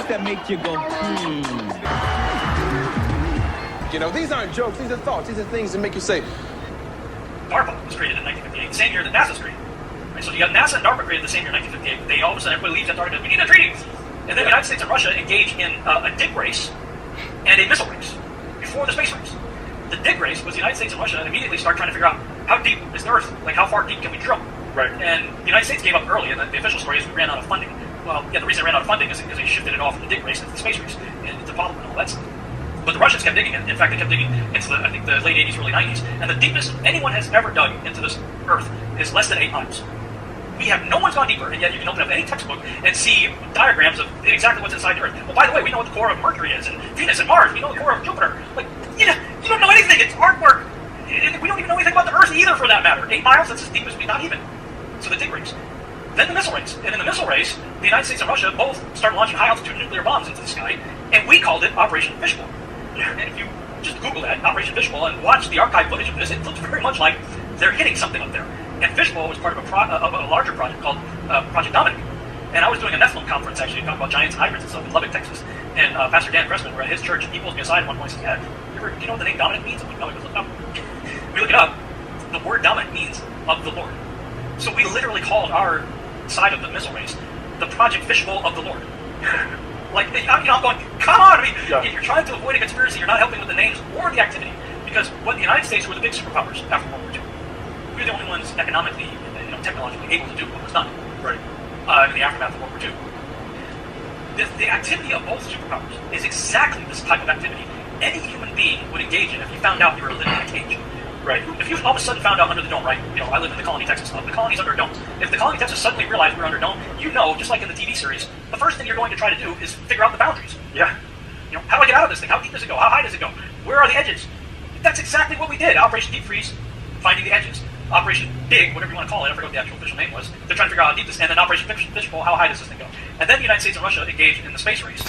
that make you go, You know, these aren't jokes, these are thoughts, these are things that make you say, DARPA was created in 1958, the same year that NASA was created. Right, so you got NASA and DARPA created the same year in 1958. They all of a sudden, everybody leaves Antarctica, we need a treaty! And then the United States and Russia engage in a dig race and a missile race before the space race. The dig race was the United States and Russia immediately start trying to figure out how deep is the Earth, like how far deep can we drill? Right. And the United States gave up early, and the official story is we ran out of funding. Well, yeah, the reason they ran out of funding is because they shifted it off from the dig race into the space race and into Apollo and all that stuff. But the Russians kept digging. In fact, they kept digging into I think the late 80s, early 90s. And the deepest anyone has ever dug into this Earth is less than 8 miles. No one's gone deeper, and yet you can open up any textbook and see diagrams of exactly what's inside the Earth. Well, by the way, we know what the core of Mercury is, and Venus and Mars. We know the core of Jupiter. Like, you don't know anything. It's artwork. We don't even know anything about the Earth either, for that matter. 8 miles, that's as deep as we, not even. So the dig race. Then the missile race. And in the missile race, the United States and Russia both started launching high-altitude nuclear bombs into the sky, and we called it Operation Fishbowl. And if you just Google that, Operation Fishbowl, and watch the archive footage of this, it looks very much like they're hitting something up there. And Fishbowl was part of a larger project called Project Dominic. And I was doing a Nephilim conference, actually, talking about giants and hybrids and stuff in Lubbock, Texas. And Pastor Dan Pressman, we're at his church, and he pulls me aside at one point and says, do you know what the name Dominic means? I'm like, no, he goes, look it up. We look it up. The word Dominic means of the Lord. So we literally called our side of the missile race the Project Fishbowl of the Lord. Like, I'm going, come on! I mean, you're trying to avoid a conspiracy, you're not helping with the names or the activity. Because when the United States were the big superpowers after World War II, we were the only ones economically, technologically able to do what was done. right. In the aftermath of World War II. The activity of both superpowers is exactly this type of activity any human being would engage in if you found out you were living in a cage. Right. If you all of a sudden found out under the dome, right? I live in the Colony, Texas. The colony's under a dome. If the Colony, Texas suddenly realized we're under a dome, just like in the TV series, the first thing you're going to try to do is figure out the boundaries. Yeah. How do I get out of this thing? How deep does it go? How high does it go? Where are the edges? That's exactly what we did. Operation Deep Freeze, finding the edges. Operation Big, whatever you want to call it, I forget what the actual official name was. They're trying to figure out how deep this, and then Operation Fishbowl, how high does this thing go? And then the United States and Russia engaged in the space race.